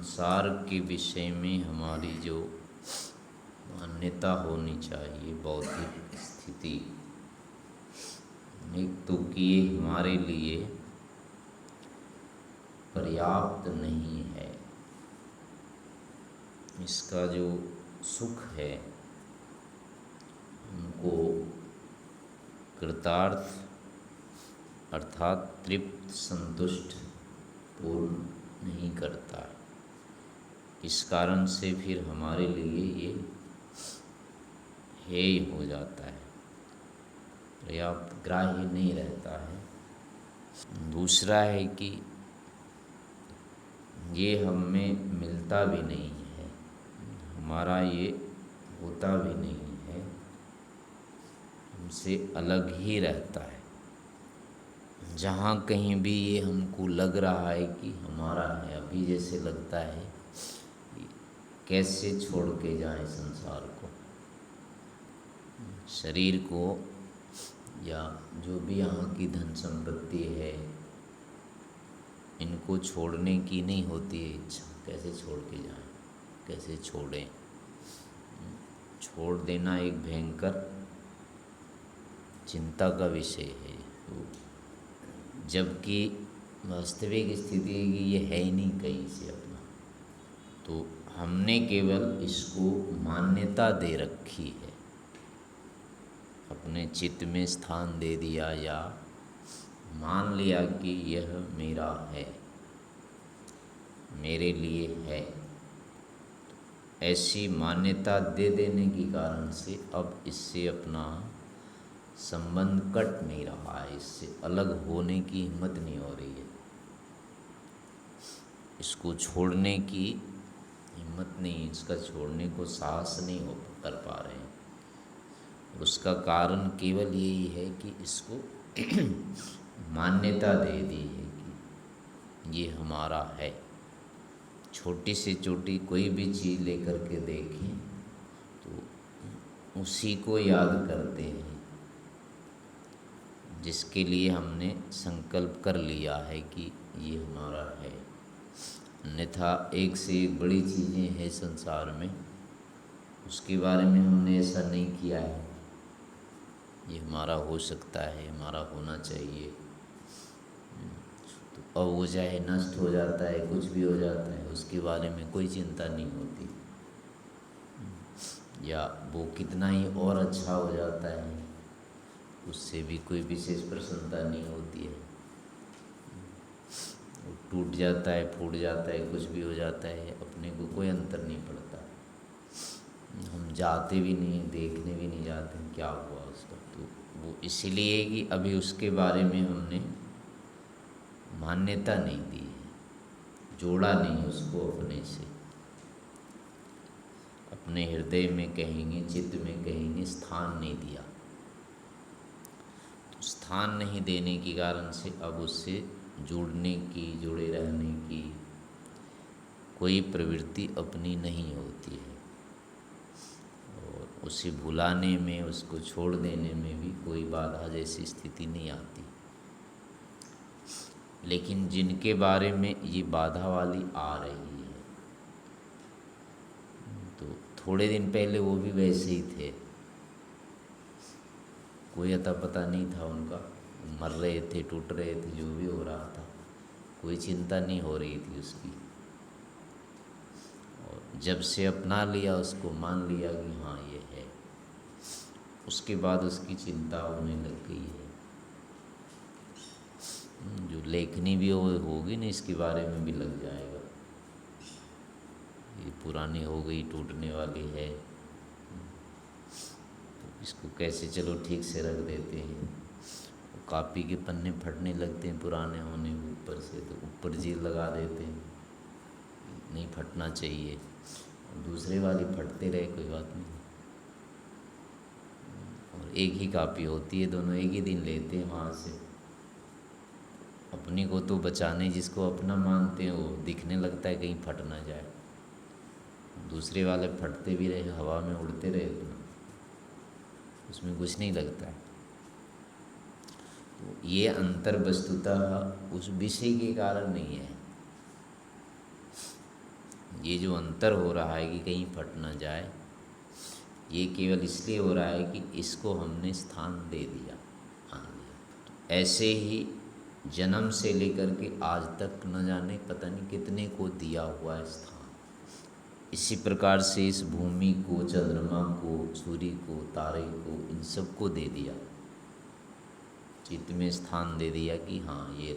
संसार के विषय में हमारी जो मान्यता होनी चाहिए, बौद्धिक स्थिति, एक तो कि ये हमारे लिए पर्याप्त नहीं है। इसका जो सुख है हमको कृतार्थ अर्थात तृप्त, संतुष्ट, पूर्ण नहीं करता है। इस कारण से फिर हमारे लिए ये हेय हो जाता है, पर्याप्त ग्राह्य नहीं रहता है। दूसरा है कि ये हम में मिलता भी नहीं है, हमारा ये होता भी नहीं है, हमसे अलग ही रहता है। जहाँ कहीं भी ये हमको लग रहा है कि हमारा है, अभी जैसे लगता है कि कैसे छोड़ के जाएं संसार को, शरीर को, या जो भी यहाँ की धन संपत्ति है, इनको छोड़ने की नहीं होती है इच्छा। कैसे छोड़ के जाएं, कैसे छोड़ें। छोड़ देना एक भयंकर चिंता का विषय है, जबकि वास्तविक स्थिति है कि ये है ही नहीं कहीं से अपना। तो हमने केवल इसको मान्यता दे रखी है, अपने चित्त में स्थान दे दिया, या मान लिया कि यह मेरा है, मेरे लिए है। ऐसी मान्यता दे देने के कारण से अब इससे अपना संबंध कट नहीं रहा है, इससे अलग होने की हिम्मत नहीं हो रही है, इसको छोड़ने की हिम्मत नहीं, इसका छोड़ने को साहस नहीं हो कर पा रहे हैं। और उसका कारण केवल यही है कि इसको मान्यता दे दी है कि ये हमारा है। छोटी से छोटी कोई भी चीज़ लेकर के देखें तो उसी को याद करते हैं जिसके लिए हमने संकल्प कर लिया है कि ये हमारा है। अन्यथा एक से एक बड़ी चीज़ें हैं संसार में, उसके बारे में हमने ऐसा नहीं किया है ये हमारा हो सकता है, हमारा होना चाहिए। तो अब वो चाहे नष्ट हो जाता है, कुछ भी हो जाता है, उसके बारे में कोई चिंता नहीं होती, या वो कितना ही और अच्छा हो जाता है, उससे भी कोई विशेष प्रसन्नता नहीं होती है। वो टूट जाता है, फूट जाता है, कुछ भी हो जाता है, अपने को कोई अंतर नहीं पड़ता। हम जाते भी नहीं, देखने भी नहीं जाते क्या हुआ उसका। तो वो इसीलिए कि अभी उसके बारे में हमने मान्यता नहीं दी है, जोड़ा नहीं उसको अपने से, अपने हृदय में कहेंगे, चित्त में कहेंगे, स्थान नहीं दिया। तो स्थान नहीं देने के कारण से अब उससे जुड़ने की, जुड़े रहने की कोई प्रवृत्ति अपनी नहीं होती है, और उसे भुलाने में, उसको छोड़ देने में भी कोई बाधा जैसी स्थिति नहीं आती। लेकिन जिनके बारे में ये बाधा वाली आ रही है, तो थोड़े दिन पहले वो भी वैसे ही थे, कोई अता पता नहीं था उनका, मर रहे थे, टूट रहे थे, जो भी हो रहा था, कोई चिंता नहीं हो रही थी उसकी। और जब से अपना लिया, उसको मान लिया कि हाँ ये है, उसके बाद उसकी चिंता होने लग गई है। जो लेखनी भी होगी ना, इसके बारे में भी लग जाएगा, ये पुरानी हो गई, टूटने वाली है, तो इसको कैसे चलो ठीक से रख देते हैं। कापी के पन्ने फटने लगते हैं पुराने होने ऊपर से, तो ऊपर जीर लगा देते हैं, नहीं फटना चाहिए, दूसरे वाली फटते रहे, कोई बात नहीं। और एक ही कापी होती है, दोनों एक ही दिन लेते हैं वहाँ से। अपनी को तो बचाने, जिसको अपना मानते हैं, वो दिखने लगता है कहीं फट ना जाए, दूसरे वाले फटते भी रहे, हवा में उड़ते रहे, तो उसमें कुछ नहीं लगता है। तो ये अंतर वस्तुतः उस विषय के कारण नहीं है, ये जो अंतर हो रहा है कि कहीं फट ना जाए, ये केवल इसलिए हो रहा है कि इसको हमने स्थान दे दिया, मान लिया। ऐसे ही जन्म से लेकर के आज तक न जाने पता नहीं कितने को दिया हुआ है स्थान। इसी प्रकार से इस भूमि को, चंद्रमा को, सूर्य को, तारे को, इन सबको दे दिया, चित्त में स्थान दे दिया कि हाँ ये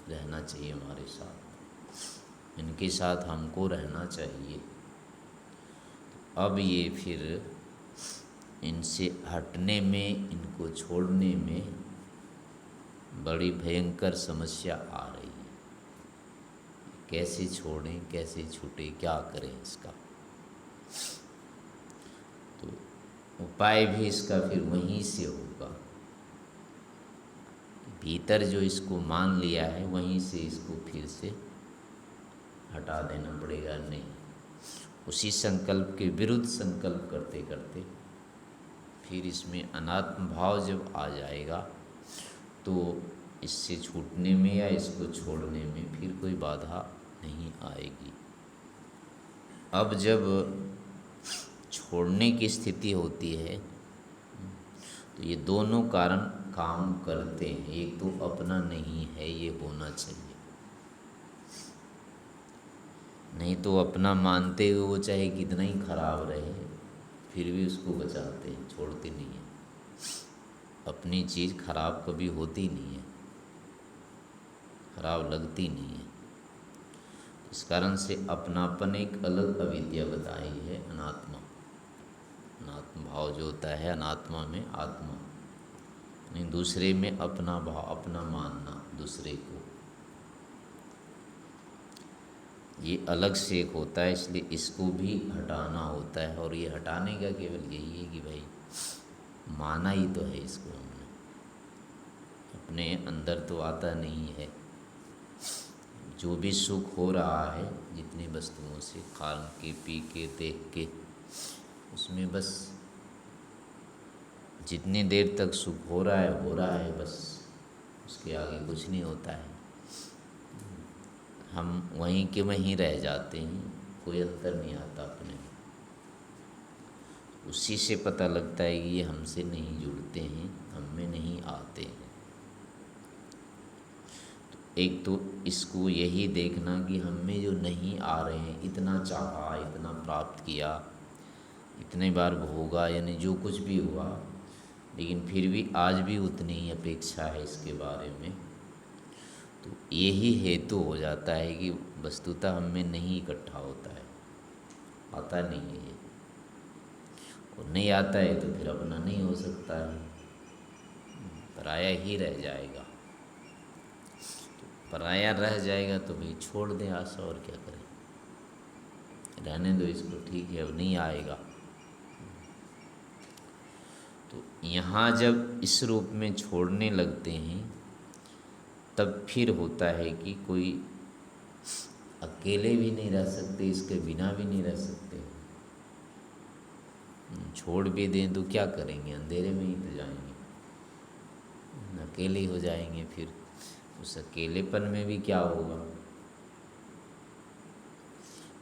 रहना चाहिए हमारे साथ, इनके साथ हमको रहना चाहिए। अब ये फिर इनसे हटने में, इनको छोड़ने में बड़ी भयंकर समस्या आ रही है। कैसे छोड़ें, कैसे छूटे, क्या करें इसका? तो उपाय भी इसका फिर वहीं से होगा। भीतर जो इसको मान लिया है वहीं से इसको फिर से हटा देना पड़ेगा। नहीं, उसी संकल्प के विरुद्ध संकल्प करते करते फिर इसमें अनात्म भाव जब आ जाएगा तो इससे छूटने में या इसको छोड़ने में फिर कोई बाधा नहीं आएगी। अब जब छोड़ने की स्थिति होती है तो ये दोनों कारण काम करते हैं। एक तो अपना नहीं है, ये होना चाहिए, नहीं तो अपना मानते हुए वो चाहे कितना ही खराब रहे फिर भी उसको बचाते हैं, छोड़ते नहीं हैं। अपनी चीज़ खराब कभी होती नहीं है, खराब लगती नहीं है। इस कारण से अपनापन एक अलग अविद्या बताई है, अनात्मा। अनात्म भाव जो होता है अनात्मा में, आत्मा नहीं, दूसरे में अपना भाव, अपना मानना दूसरे को, ये अलग से एक होता है। इसलिए इसको भी हटाना होता है, और ये हटाने का केवल यही है कि भाई माना ही तो है इसको हमने, अपने अंदर तो आता नहीं है। जो भी सुख हो रहा है जितनी वस्तुओं से, खान के, पी के, देख के, उसमें बस जितनी देर तक सुख हो रहा है बस, उसके आगे कुछ नहीं होता है। हम वहीं के वहीं रह जाते हैं, कोई अंतर नहीं आता अपने। उसी से पता लगता है कि ये हमसे नहीं जुड़ते हैं, हम में नहीं आते हैं। तो एक तो इसको यही देखना कि हम में जो नहीं आ रहे हैं, इतना चाहा, इतना प्राप्त किया, इतने बार भोगा, यानी जो कुछ भी हुआ, लेकिन फिर भी आज भी उतनी ही अपेक्षा है इसके बारे में। तो यही हेतु हो जाता है कि वस्तुतः हम में नहीं इकट्ठा होता है, आता नहीं है ये, और नहीं आता है तो फिर अपना नहीं हो सकता है, पराया ही रह जाएगा। तो पराया रह जाएगा तो भाई छोड़ दें आशा, और क्या करें, रहने दो इसको, ठीक है, अब नहीं आएगा। तो यहाँ जब इस रूप में छोड़ने लगते हैं तब फिर होता है कि कोई अकेले भी नहीं रह सकते, इसके बिना भी नहीं रह सकते। छोड़ भी दें तो क्या करेंगे, अंधेरे में ही तो जाएंगे, अकेले हो जाएंगे। फिर उस अकेलेपन में भी क्या होगा?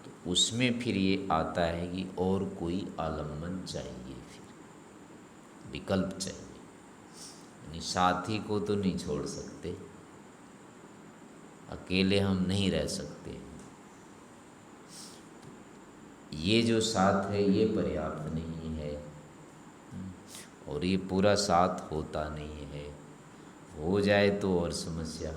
तो उसमें फिर ये आता है कि और कोई आलम्बन चाहिए, फिर विकल्प चाहिए। यानी साथी को तो नहीं छोड़ सकते, अकेले हम नहीं रह सकते, ये जो साथ है ये पर्याप्त नहीं है, और ये पूरा साथ होता नहीं है। हो जाए तो और समस्या,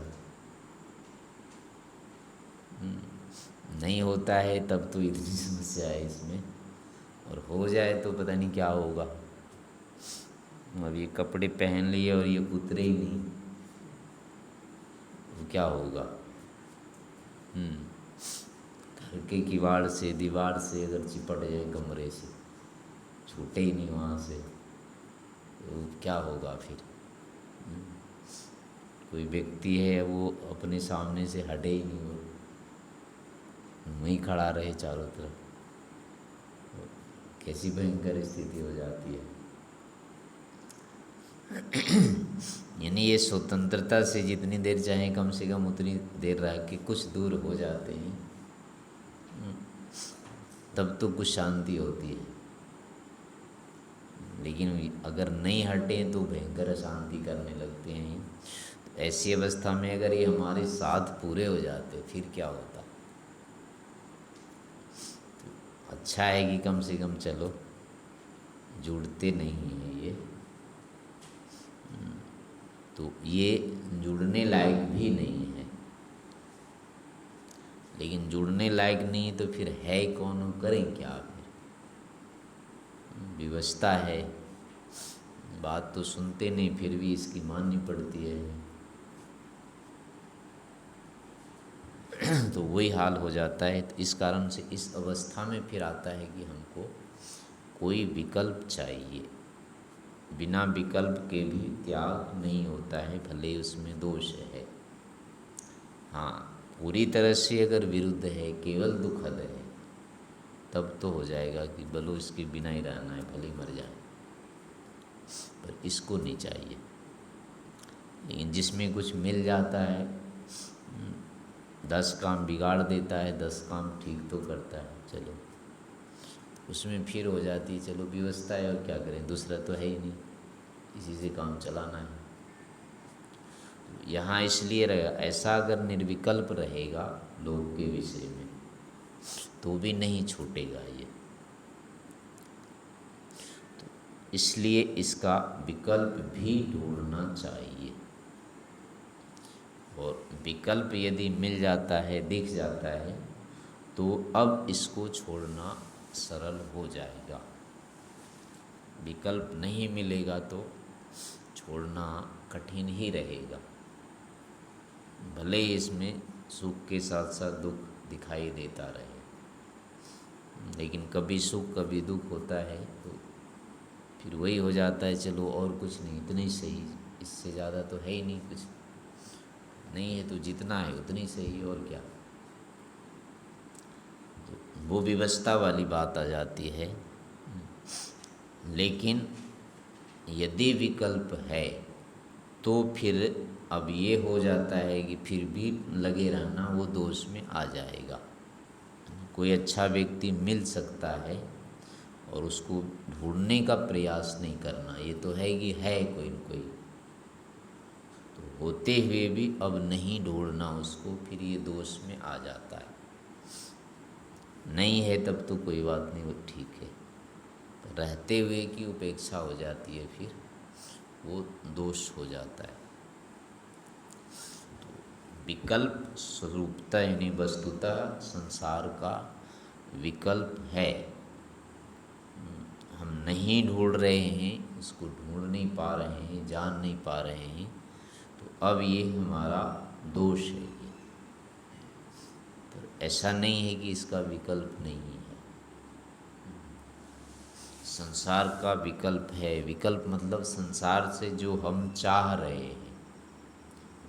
नहीं होता है तब तो इतनी समस्या है इसमें, और हो जाए तो पता नहीं क्या होगा। अब ये कपड़े पहन लिए और ये उतरे ही नहीं, तो क्या होगा? घर के किवाड़ से, दीवार से अगर चिपट जाए, कमरे से छूटे ही नहीं वहाँ से, तो क्या होगा फिर? कोई व्यक्ति है वो अपने सामने से हटे ही नहीं, वो वहीं खड़ा रहे चारों तरफ, कैसी भयंकर स्थिति हो जाती है। यानी ये स्वतंत्रता से जितनी देर चाहे कम से कम उतनी देर रह के कुछ दूर हो जाते हैं, तब तो कुछ शांति होती है। लेकिन अगर नहीं हटे तो भयंकर अशांति करने लगते हैं। तो ऐसी अवस्था में अगर ये हमारे साथ पूरे हो जाते फिर क्या होता। अच्छा है कि कम से कम चलो जुड़ते नहीं हैं ये। तो ये जुड़ने लायक भी नहीं है। लेकिन जुड़ने लायक नहीं तो फिर है कौन और करें क्या फिर। विवशता है, बात तो सुनते नहीं फिर भी इसकी माननी पड़ती है। तो वही हाल हो जाता है। तो इस कारण से इस अवस्था में फिर आता है कि हमको कोई विकल्प चाहिए। बिना विकल्प के भी त्याग नहीं होता है, भले ही उसमें दोष है। हाँ, पूरी तरह से अगर विरुद्ध है, केवल दुखद है, तब तो हो जाएगा कि बोलो इसके बिना ही रहना है, भले ही मर जाए। पर इसको नहीं चाहिए। लेकिन जिसमें कुछ मिल जाता है, 10 काम बिगाड़ देता है, 10 काम ठीक तो करता है, चलो उसमें फिर हो जाती है चलो व्यवस्था है, और क्या करें, दूसरा तो है ही नहीं, इसी से काम चलाना है। यहाँ इसलिए रहेगा, ऐसा अगर निर्विकल्प रहेगा लोग के विषय में तो भी नहीं छूटेगा ये। तो इसलिए इसका विकल्प भी ढूंढना चाहिए। और विकल्प यदि मिल जाता है, दिख जाता है, तो अब इसको छोड़ना सरल हो जाएगा। विकल्प नहीं मिलेगा तो छोड़ना कठिन ही रहेगा। भले ही इसमें सुख के साथ साथ दुख दिखाई देता रहे, लेकिन कभी सुख कभी दुख होता है तो फिर वही हो जाता है, चलो और कुछ नहीं, इतना ही सही, इससे ज़्यादा तो है ही नहीं, कुछ नहीं है तो जितना है उतनी ही सही, और क्या। तो वो विवशता वाली बात आ जाती है। लेकिन यदि विकल्प है तो फिर अब ये हो जाता है कि फिर भी लगे रहना वो दोष में आ जाएगा। कोई अच्छा व्यक्ति मिल सकता है और उसको ढूंढने का प्रयास नहीं करना, ये तो है कि है कोई न कोई, तो होते हुए भी अब नहीं ढूंढना उसको, फिर ये दोष में आ जाता है। नहीं है तब तो कोई बात नहीं, वो ठीक है, रहते हुए की उपेक्षा हो जाती है, फिर वो दोष हो जाता है। तो विकल्प स्वरूपता यानी वस्तुतः संसार का विकल्प है, हम नहीं ढूंढ रहे हैं, उसको ढूंढ नहीं पा रहे हैं, जान नहीं पा रहे हैं, तो अब ये हमारा दोष है। तो ऐसा नहीं है कि इसका विकल्प नहीं है, संसार का विकल्प है। विकल्प मतलब संसार से जो हम चाह रहे हैं,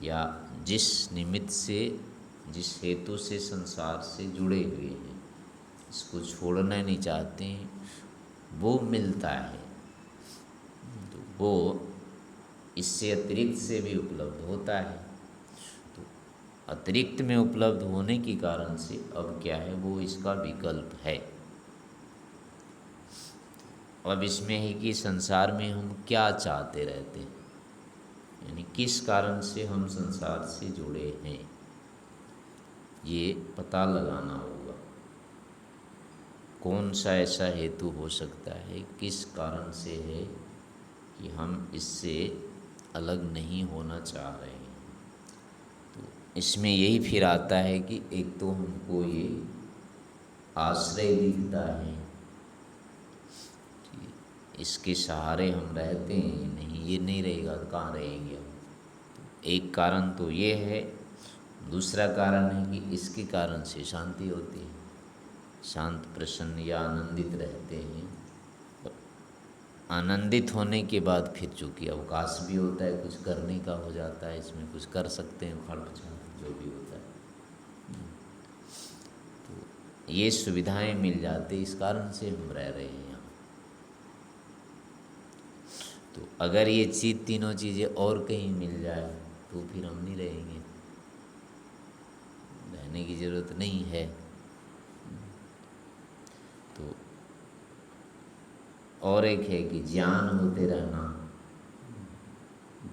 या जिस निमित्त से, जिस हेतु से संसार से जुड़े हुए हैं, इसको छोड़ना नहीं चाहते हैं, वो मिलता है। तो वो इससे अतिरिक्त से भी उपलब्ध होता है। तो अतिरिक्त में उपलब्ध होने के कारण से अब क्या है, वो इसका विकल्प है। अब इसमें है कि संसार में हम क्या चाहते रहते हैं, यानी किस कारण से हम संसार से जुड़े हैं, ये पता लगाना होगा। कौन सा ऐसा हेतु हो सकता है, किस कारण से है कि हम इससे अलग नहीं होना चाह रहे हैं। तो इसमें यही फिर आता है कि एक तो हमको ये आश्रय दिखता है, इसके सहारे हम रहते हैं, नहीं ये नहीं रहेगा तो कहाँ रहेंगे हम। एक कारण तो ये है। दूसरा कारण है कि इसके कारण से शांति होती है, शांत प्रसन्न या आनंदित रहते हैं। आनंदित होने के बाद फिर चूँकि अवकाश भी होता है, कुछ करने का हो जाता है, इसमें कुछ कर सकते हैं, फल जो भी होता है, तो ये सुविधाएं मिल जाती, इस कारण से हम रह रहे हैं। तो अगर ये चीज़, तीनों चीज़ें और कहीं मिल जाए तो फिर हम नहीं रहेंगे, रहने की ज़रूरत नहीं है। तो और एक है कि ज्ञान होते रहना,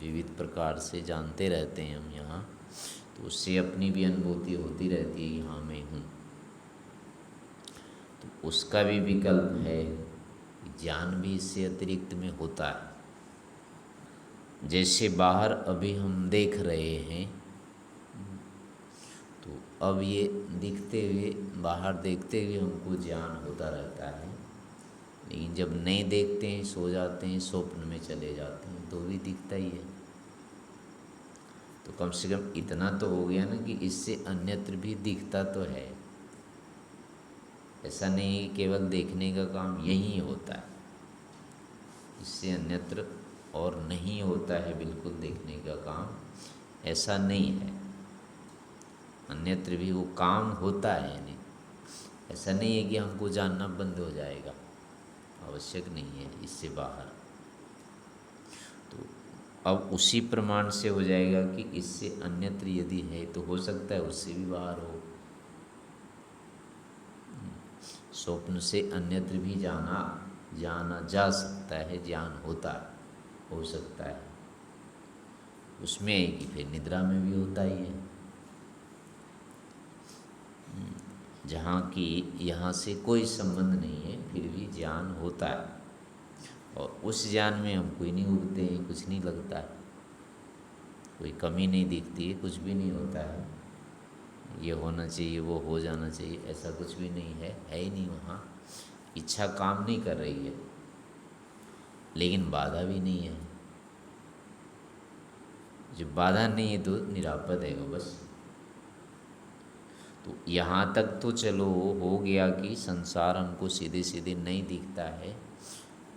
विविध प्रकार से जानते रहते हैं हम यहाँ, तो उससे अपनी भी अनुभूति होती रहती है, यहाँ मैं हूँ। तो उसका भी विकल्प है, ज्ञान भी इससे अतिरिक्त में होता है। जैसे बाहर अभी हम देख रहे हैं, तो अब ये दिखते हुए, बाहर देखते हुए हमको ज्ञान होता रहता है, लेकिन जब नहीं देखते हैं, सो जाते हैं, स्वप्न में चले जाते हैं, तो भी दिखता ही है। तो कम से कम इतना तो हो गया ना कि इससे अन्यत्र भी दिखता तो है। ऐसा नहीं है कि केवल देखने का काम यही होता है, इससे अन्यत्र और नहीं होता है बिल्कुल देखने का काम, ऐसा नहीं है। अन्यत्र भी वो काम होता है, यानी ऐसा नहीं है कि हमको जानना बंद हो जाएगा, आवश्यक नहीं है इससे बाहर। तो अब उसी प्रमाण से हो जाएगा कि इससे अन्यत्र यदि है तो हो सकता है उससे भी बाहर हो। स्वप्न से अन्यत्र भी जाना जा सकता है, ज्ञान होता है, हो सकता है। उसमें है कि फिर निद्रा में भी होता ही है, जहाँ की यहाँ से कोई संबंध नहीं है, फिर भी ज्ञान होता है। और उस ज्ञान में हम कोई नहीं उगते हैं, कुछ नहीं लगता है, कोई कमी नहीं दिखती है, कुछ भी नहीं होता है, ये होना चाहिए, वो हो जाना चाहिए, ऐसा कुछ भी नहीं है, है ही नहीं वहाँ। इच्छा काम नहीं कर रही है, लेकिन बाधा भी नहीं है। जब बाधा नहीं है तो निरापद है वो बस। तो यहाँ तक तो चलो हो गया कि संसार हमको सीधे सीधे नहीं दिखता है,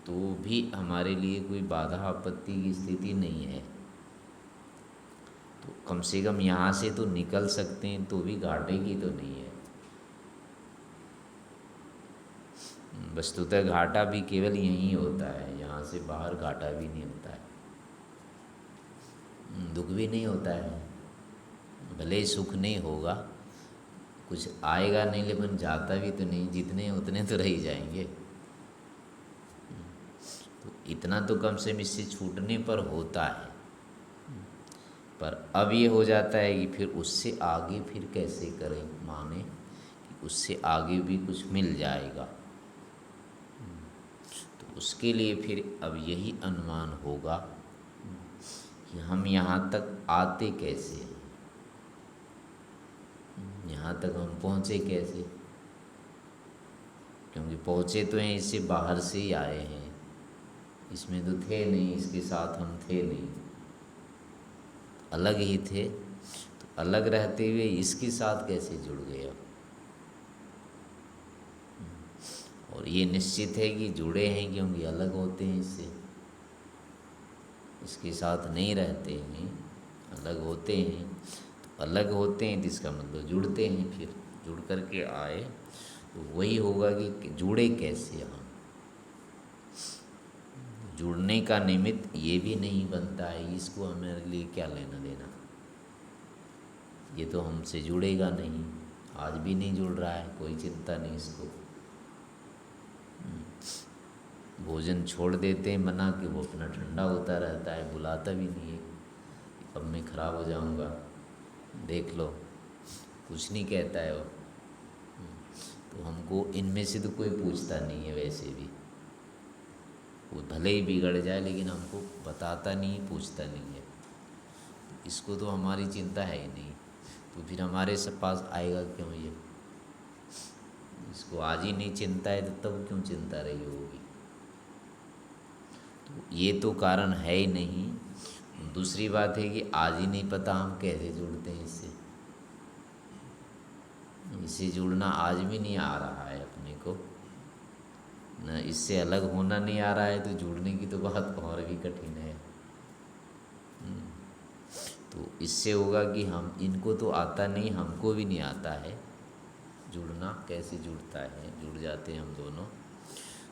तो भी हमारे लिए कोई बाधा आपत्ति की स्थिति नहीं है। तो कम से कम यहाँ से तो निकल सकते हैं, तो भी घाटे की तो नहीं है। वस्तुतः घाटा भी केवल यहीं होता है, यहाँ से बाहर घाटा भी नहीं होता है, दुख भी नहीं होता है। भले ही सुख नहीं होगा, कुछ आएगा नहीं, लेकिन जाता भी तो नहीं, जितने उतने तो रह ही जाएंगे। तो इतना तो कम से कम इससे छूटने पर होता है। पर अब ये हो जाता है कि फिर उससे आगे फिर कैसे करें, माने कि उससे आगे भी कुछ मिल जाएगा, तो उसके लिए फिर अब यही अनुमान होगा कि हम यहाँ तक आते कैसे हैं, यहाँ तक हम पहुँचे कैसे। क्योंकि पहुँचे तो हैं, इससे बाहर से ही आए हैं, इसमें तो थे नहीं, इसके साथ हम थे नहीं, अलग ही थे। तो अलग रहते हुए इसके साथ कैसे जुड़ गए अब। और ये निश्चित है कि जुड़े हैं, क्योंकि अलग होते हैं इससे, इसके साथ नहीं रहते हैं, अलग होते हैं। तो अलग होते हैं तो इसका मतलब जुड़ते हैं, फिर जुड़ करके आए, तो वही होगा कि जुड़े कैसे हम। जुड़ने का निमित्त ये भी नहीं बनता है, इसको हमारे लिए क्या लेना देना, ये तो हमसे जुड़ेगा नहीं, आज भी नहीं जुड़ रहा है, कोई चिंता नहीं इसको। भोजन छोड़ देते हैं बना के, वो अपना ठंडा होता रहता है, बुलाता भी नहीं है, अब मैं खराब हो जाऊंगा, देख लो, कुछ नहीं कहता है वो। तो हमको इनमें से तो कोई पूछता नहीं है, वैसे भी वो भले ही बिगड़ जाए, लेकिन हमको बताता नहीं, पूछता नहीं है। इसको तो हमारी चिंता है ही नहीं, तो फिर हमारे सब पास आएगा क्यों ये। इसको आज ही नहीं चिंता है, तो तब क्यों चिंता रही होगी। तो ये तो कारण है ही नहीं। दूसरी बात है कि आज ही नहीं पता हम कैसे जुड़ते हैं इससे। इससे जुड़ना आज भी नहीं आ रहा है अपने को, न इससे अलग होना नहीं आ रहा है, तो जुड़ने की तो बात और भी कठिन है। तो इससे होगा कि हम, इनको तो आता नहीं, हमको भी नहीं आता है जुड़ना, कैसे जुड़ता है, जुड़ जाते हैं हम दोनों।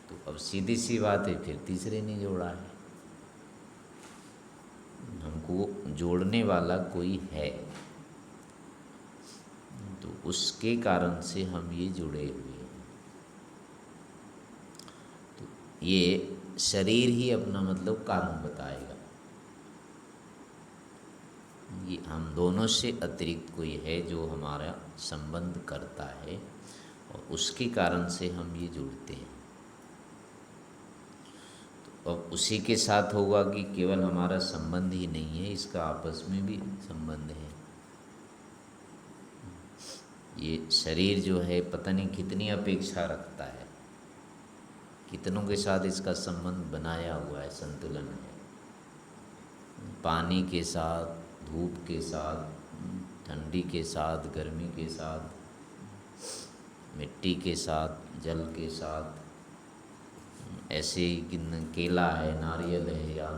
तो अब सीधी सी बात है, फिर तीसरे ने जोड़ा है, हमको जोड़ने वाला कोई है, तो उसके कारण से हम ये जुड़े हुए हैं। ये शरीर ही अपना मतलब कारण बताएगा। ये हम दोनों से अतिरिक्त कोई है जो हमारा संबंध करता है और उसके कारण से हम ये जुड़ते हैं। तो अब उसी के साथ होगा कि केवल हमारा संबंध ही नहीं है, इसका आपस में भी संबंध है। ये शरीर जो है पता नहीं कितनी अपेक्षा रखता है, कितनों के साथ इसका संबंध बनाया हुआ है, संतुलन है। पानी के साथ, धूप के साथ, ठंडी के साथ, गर्मी के साथ, मिट्टी के साथ, जल के साथ, ऐसे ही केला है, नारियल है, या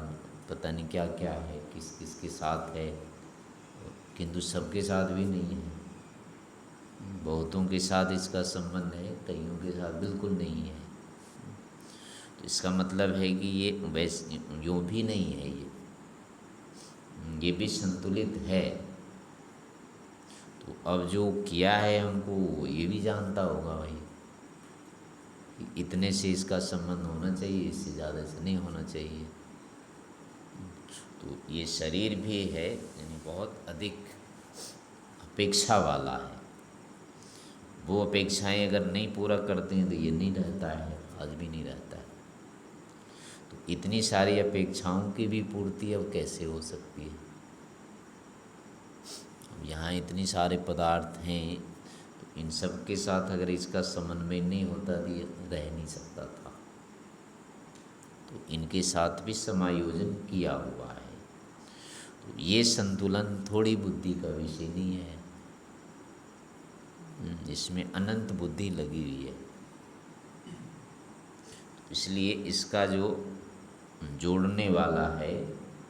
पता नहीं क्या क्या है, किस किस के साथ है, किंतु सबके साथ भी नहीं है। बहुतों के साथ इसका संबंध है, कईयों के साथ बिल्कुल नहीं है। तो इसका मतलब है कि ये वैसे यूँ भी नहीं है, ये भी संतुलित है। तो अब जो किया है हमको ये भी जानता होगा भाई कि इतने से इसका संबंध होना चाहिए, इससे ज़्यादा से नहीं होना चाहिए। तो ये शरीर भी है, यानी बहुत अधिक अपेक्षा वाला है। वो अपेक्षाएं अगर नहीं पूरा करते हैं तो ये नहीं रहता है, आज भी नहीं रहता है। तो इतनी सारी अपेक्षाओं की भी पूर्ति अब कैसे हो सकती है? अब यहाँ इतनी सारे पदार्थ हैं, तो इन सब के साथ अगर इसका समन्वय नहीं होता तो ये रह नहीं सकता था। तो इनके साथ भी समायोजन किया हुआ है। तो ये संतुलन थोड़ी बुद्धि का विषय नहीं है, इसमें अनंत बुद्धि लगी हुई है। इसलिए इसका जो जोड़ने वाला है,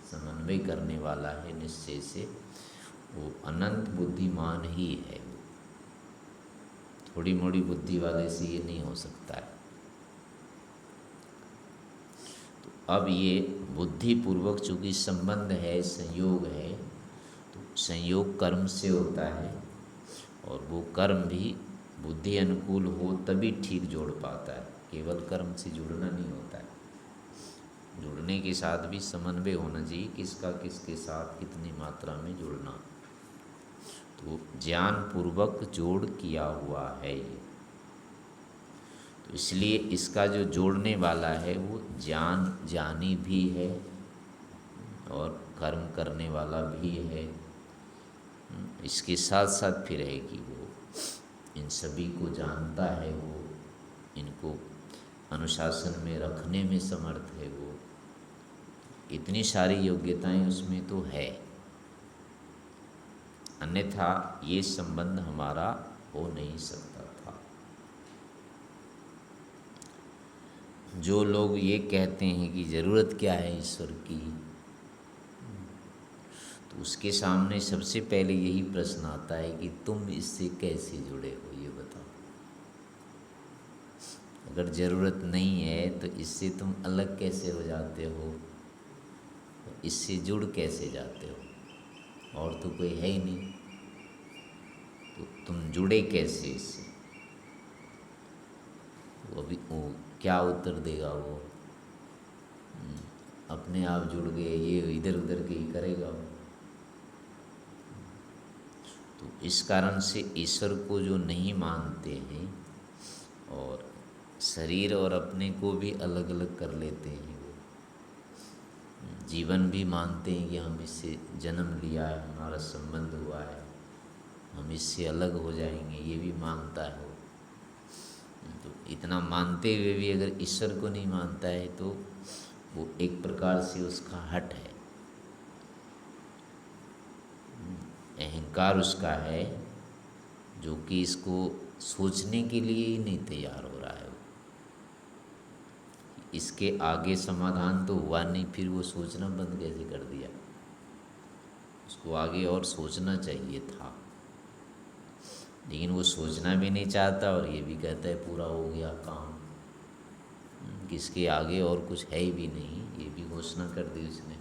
समन्वय करने वाला है निश्चय से, वो अनंत बुद्धिमान ही है। थोड़ी मोड़ी बुद्धि वाले से ये नहीं हो सकता है। तो अब ये बुद्धि पूर्वक चूँकि संबंध है, संयोग है, तो संयोग कर्म से होता है और वो कर्म भी बुद्धि अनुकूल हो तभी ठीक जोड़ पाता है। केवल कर्म से जुड़ना नहीं होता है, जुड़ने के साथ भी समन्वय होना चाहिए, किसका किसके साथ कितनी मात्रा में जुड़ना। तो ज्ञान पूर्वक जोड़ किया हुआ है ये। तो इसलिए इसका जो जोड़ने वाला है वो ज्ञानी भी है और कर्म करने वाला भी है। इसके साथ साथ फिर है कि वो इन सभी को जानता है, वो इनको अनुशासन में रखने में समर्थ है। वो इतनी सारी योग्यताएं उसमें तो है, अन्यथा ये संबंध हमारा हो नहीं सकता था। जो लोग ये कहते हैं कि ज़रूरत क्या है ईश्वर की, तो उसके सामने सबसे पहले यही प्रश्न आता है कि तुम इससे कैसे जुड़े हो, ये बताओ। अगर ज़रूरत नहीं है तो इससे तुम अलग कैसे हो जाते हो, इससे जुड़ कैसे जाते हो? और तो कोई है ही नहीं, तो तुम जुड़े कैसे इससे? वो क्या उत्तर देगा? वो अपने आप जुड़ गए, ये इधर उधर के ही करेगा वो। तो इस कारण से ईश्वर को जो नहीं मानते हैं और शरीर और अपने को भी अलग अलग कर लेते हैं, वो जीवन भी मानते हैं कि हम इससे जन्म लिया है, हमारा संबंध हुआ है, हम इससे अलग हो जाएंगे, ये भी मानता है वो। तो इतना मानते हुए भी अगर ईश्वर को नहीं मानता है तो वो एक प्रकार से उसका हट है, अहंकार उसका है, जो कि इसको सोचने के लिए ही नहीं तैयार हो रहा है। इसके आगे समाधान तो हुआ नहीं, फिर वो सोचना बंद कैसे कर दिया? उसको आगे और सोचना चाहिए था, लेकिन वो सोचना भी नहीं चाहता और ये भी कहता है पूरा हो गया काम। किसके आगे और कुछ है ही भी नहीं, ये भी घोषणा कर दी उसने।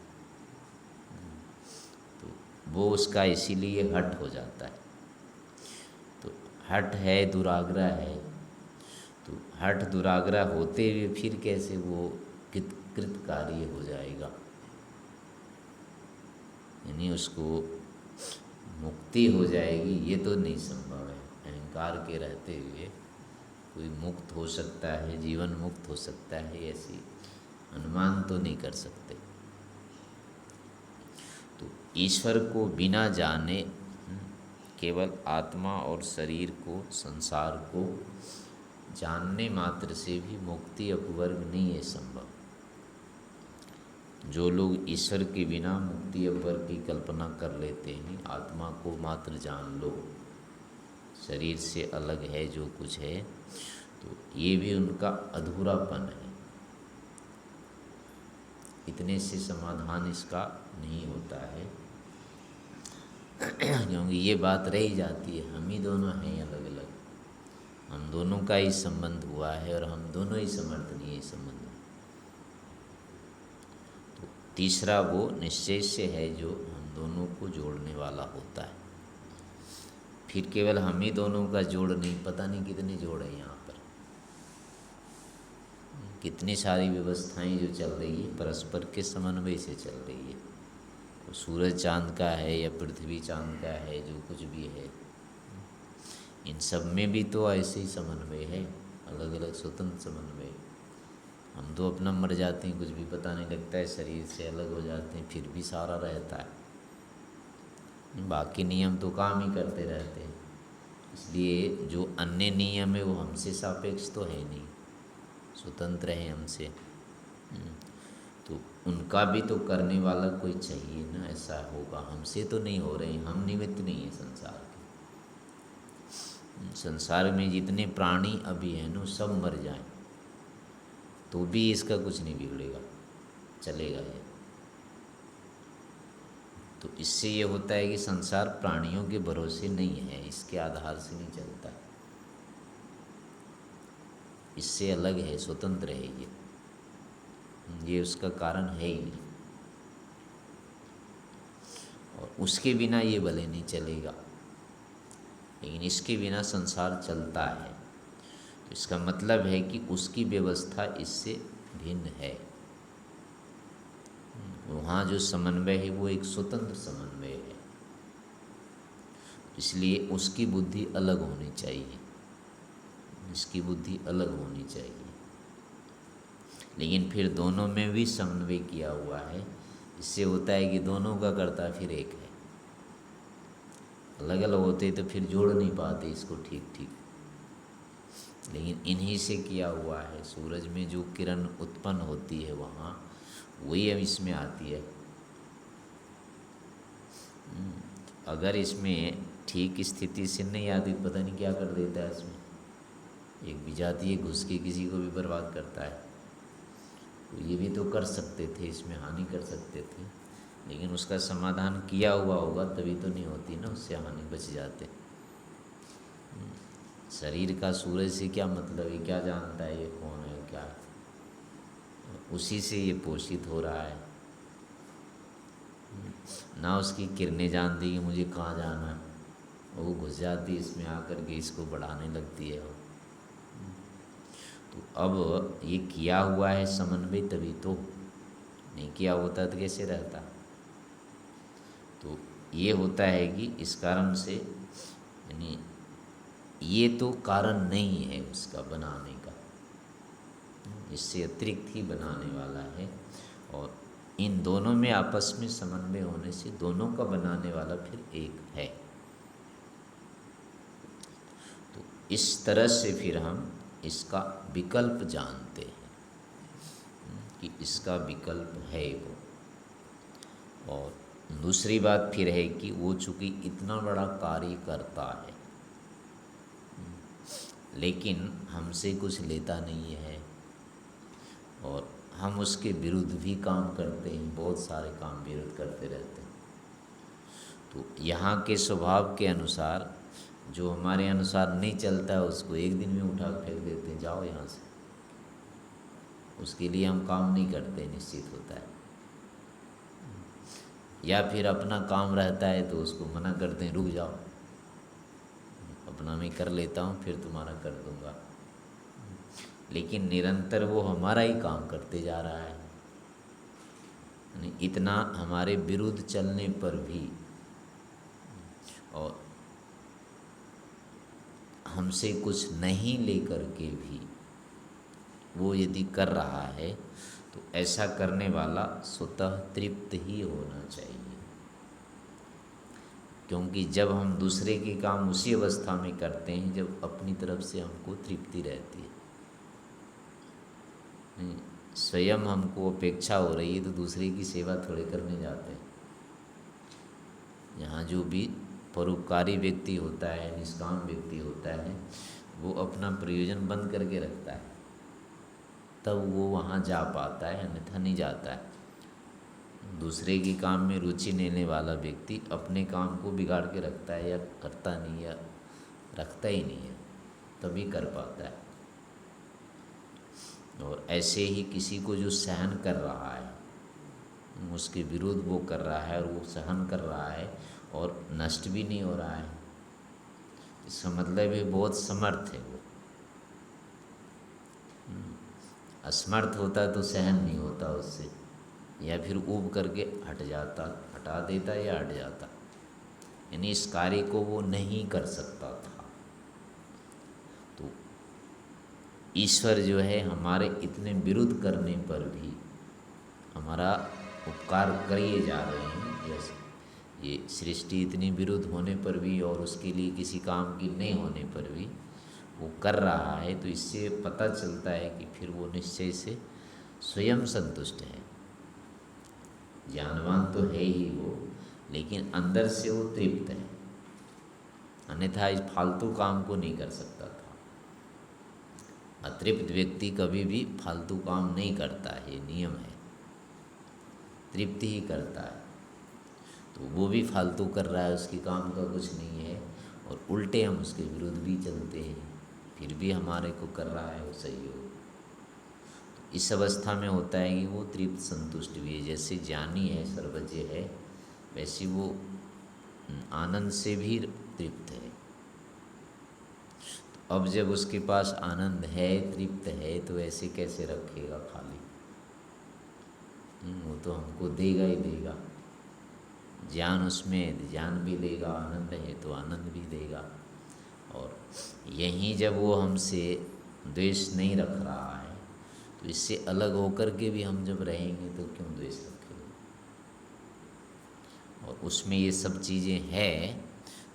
तो वो उसका इसीलिए हट हो जाता है। तो हट है, दुराग्रह है, तो हठ दुराग्रह होते हुए फिर कैसे वो कृतकार्य हो जाएगा, यानी उसको मुक्ति हो जाएगी, ये तो नहीं संभव है। अहंकार के रहते हुए कोई मुक्त हो सकता है, जीवन मुक्त हो सकता है, ऐसी अनुमान तो नहीं कर सकते। तो ईश्वर को बिना जाने केवल आत्मा और शरीर को, संसार को जानने मात्र से भी मुक्ति अपवर्ग नहीं है संभव। जो लोग ईश्वर के बिना मुक्ति अपवर्ग की कल्पना कर लेते हैं, आत्मा को मात्र जान लो, शरीर से अलग है जो कुछ है, तो ये भी उनका अधूरापन है। इतने से समाधान इसका नहीं होता है, क्योंकि ये बात रह जाती है, हम ही दोनों हैं अलग अलग, हम दोनों का ही संबंध हुआ है और हम दोनों ही समर्थनीय संबंध। तो तीसरा वो निश्चय से है जो हम दोनों को जोड़ने वाला होता है। फिर केवल हम ही दोनों का जोड़ नहीं, पता नहीं कितने जोड़ हैं यहाँ पर, कितनी सारी व्यवस्थाएं जो चल रही है परस्पर के समन्वय से चल रही है। तो सूरज चांद का है या पृथ्वी चांद का है, जो कुछ भी है, इन सब में भी तो ऐसे ही समन्वय है, अलग अलग स्वतंत्र समन्वय। हम तो अपना मर जाते हैं, कुछ भी पता नहीं लगता है, शरीर से अलग हो जाते हैं, फिर भी सारा रहता है, बाकी नियम तो काम ही करते रहते हैं। इसलिए जो अन्य नियम है वो हमसे सापेक्ष तो है नहीं, स्वतंत्र है हमसे। तो उनका भी तो करने वाला कोई चाहिए ना, ऐसा होगा, हमसे तो नहीं हो रहे, हम निमित्त नहीं है संसार के। संसार में जितने प्राणी अभी हैं ना, सब मर जाएं तो भी इसका कुछ नहीं बिगड़ेगा, चलेगा ये। तो इससे ये होता है कि संसार प्राणियों के भरोसे नहीं है, इसके आधार से नहीं चलता, इससे अलग है, स्वतंत्र है ये उसका कारण है ही नहीं। और उसके बिना ये भले नहीं चलेगा, लेकिन इसके बिना संसार चलता है। तो इसका मतलब है कि उसकी व्यवस्था इससे भिन्न है। वहाँ जो समन्वय है वो एक स्वतंत्र समन्वय है, इसलिए उसकी बुद्धि अलग होनी चाहिए, इसकी बुद्धि अलग होनी चाहिए। लेकिन फिर दोनों में भी समन्वय किया हुआ है, इससे होता है कि दोनों का कर्ता फिर एक है। अलग अलग होते तो फिर जोड़ नहीं पाते इसको ठीक ठीक, लेकिन इन्हीं से किया हुआ है। सूरज में जो किरण उत्पन्न होती है वहाँ, वही अब इसमें आती है। अगर इसमें ठीक स्थिति से नहीं आती, पता नहीं क्या कर देता है इसमें, एक भी जाती है घुस के किसी को भी बर्बाद करता है। तो ये भी तो कर सकते थे, इसमें हानि कर सकते थे, लेकिन उसका समाधान किया हुआ होगा तभी तो नहीं होती ना, उससे हानि बच जाते। शरीर का सूरज से क्या मतलब है, क्या जानता है ये कौन है क्या है, उसी से ये पोषित हो रहा है ना। उसकी किरणें जानती कि मुझे कहाँ जाना है, वो घुस जाती इसमें आकर के, इसको बढ़ाने लगती है। तो अब ये किया हुआ है समन्वय, तभी तो, नहीं किया होता तो कैसे रहता। तो ये होता है कि इस कारण से, यानी ये तो कारण नहीं है उसका बनाने का, इससे अतिरिक्त ही बनाने वाला है। और इन दोनों में आपस में समन्वय होने से दोनों का बनाने वाला फिर एक है। तो इस तरह से फिर हम इसका विकल्प जानते हैं कि इसका विकल्प है वो। और दूसरी बात फिर है कि वो चूँकि इतना बड़ा कार्य करता है, लेकिन हमसे कुछ लेता नहीं है, और हम उसके विरुद्ध भी काम करते हैं, बहुत सारे काम विरुद्ध करते रहते हैं। तो यहाँ के स्वभाव के अनुसार, जो हमारे अनुसार नहीं चलता है, उसको एक दिन में उठा फेंक देते हैं, जाओ यहाँ से। उसके लिए हम काम नहीं करते, निश्चित होता है। या फिर अपना काम रहता है तो उसको मना करते हैं, रुक जाओ, अपना मैं कर लेता हूँ, फिर तुम्हारा कर दूँगा। लेकिन निरंतर वो हमारा ही काम करते जा रहा है। इतना हमारे विरुद्ध चलने पर भी और हमसे कुछ नहीं लेकर के भी वो यदि कर रहा है तो ऐसा करने वाला स्वतः तृप्त ही होना चाहिए। क्योंकि जब हम दूसरे के काम उसी अवस्था में करते हैं जब अपनी तरफ से हमको तृप्ति रहती है। स्वयं हमको अपेक्षा हो रही है तो दूसरे की सेवा थोड़े करने जाते हैं। यहाँ जो भी परोपकारी व्यक्ति होता है, निष्काम व्यक्ति होता है, वो अपना प्रयोजन बंद करके रखता है, तब वो वहाँ जा पाता है, अन्यथा नहीं जाता है। दूसरे के काम में रुचि लेने वाला व्यक्ति अपने काम को बिगाड़ के रखता है या करता नहीं या रखता ही नहीं है, तभी कर पाता है। और ऐसे ही किसी को जो सहन कर रहा है, उसके विरुद्ध वो कर रहा है और वो सहन कर रहा है और नष्ट भी नहीं हो रहा है, इसका मतलब है बहुत समर्थ है वो। असमर्थ होता तो सहन नहीं होता उससे, या फिर ऊब करके हटा देता या हट जाता, यानी इस कार्य को वो नहीं कर सकता था। तो ईश्वर जो है हमारे इतने विरुद्ध करने पर भी हमारा उपकार करिए जा रहे हैं। ये सृष्टि इतनी विरुद्ध होने पर भी और उसके लिए किसी काम की नहीं होने पर भी वो कर रहा है, तो इससे पता चलता है कि फिर वो निश्चय से स्वयं संतुष्ट है। ज्ञानवान तो है ही वो, लेकिन अंदर से वो तृप्त है, अन्यथा इस फालतू काम को नहीं कर सकता था। अतृप्त व्यक्ति कभी भी फालतू काम नहीं करता है, ये नियम है, तृप्ति ही करता है। तो वो भी फालतू कर रहा है, उसके काम का कुछ नहीं है, और उल्टे हम उसके विरुद्ध भी चलते हैं, फिर भी हमारे को कर रहा है वो सहयोग। तो इस अवस्था में होता है कि वो तृप्त संतुष्ट भी है। जैसे ज्ञानी है, सर्वज्ञ है, वैसे वो आनंद से भी तृप्त है। तो अब जब उसके पास आनंद है, तृप्त है, तो ऐसे कैसे रखेगा खाली? वो तो हमको देगा ही देगा। ज्ञान उसमें ज्ञान भी देगा, आनंद है तो आनंद भी देगा। और यहीं जब वो हमसे द्वेष नहीं रख रहा है, तो इससे अलग होकर के भी हम जब रहेंगे तो क्यों द्वेष रखेंगे? और उसमें ये सब चीज़ें हैं,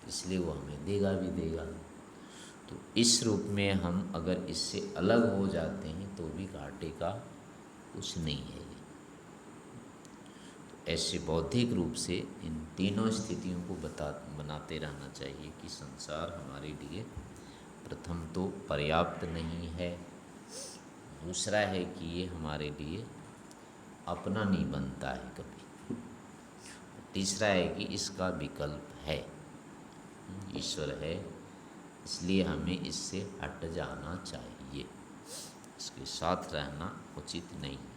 इसलिए वो हमें देगा भी देगा। तो इस रूप में हम अगर इससे अलग हो जाते हैं तो भी घाटे का कुछ नहीं है। ऐसे बौद्धिक रूप से इन तीनों स्थितियों को बनाते रहना चाहिए कि संसार हमारे लिए प्रथम तो पर्याप्त नहीं है, दूसरा है कि ये हमारे लिए अपना नहीं बनता है कभी, तीसरा है कि इसका विकल्प है, ईश्वर है, इसलिए हमें इससे हट जाना चाहिए, इसके साथ रहना उचित नहीं है।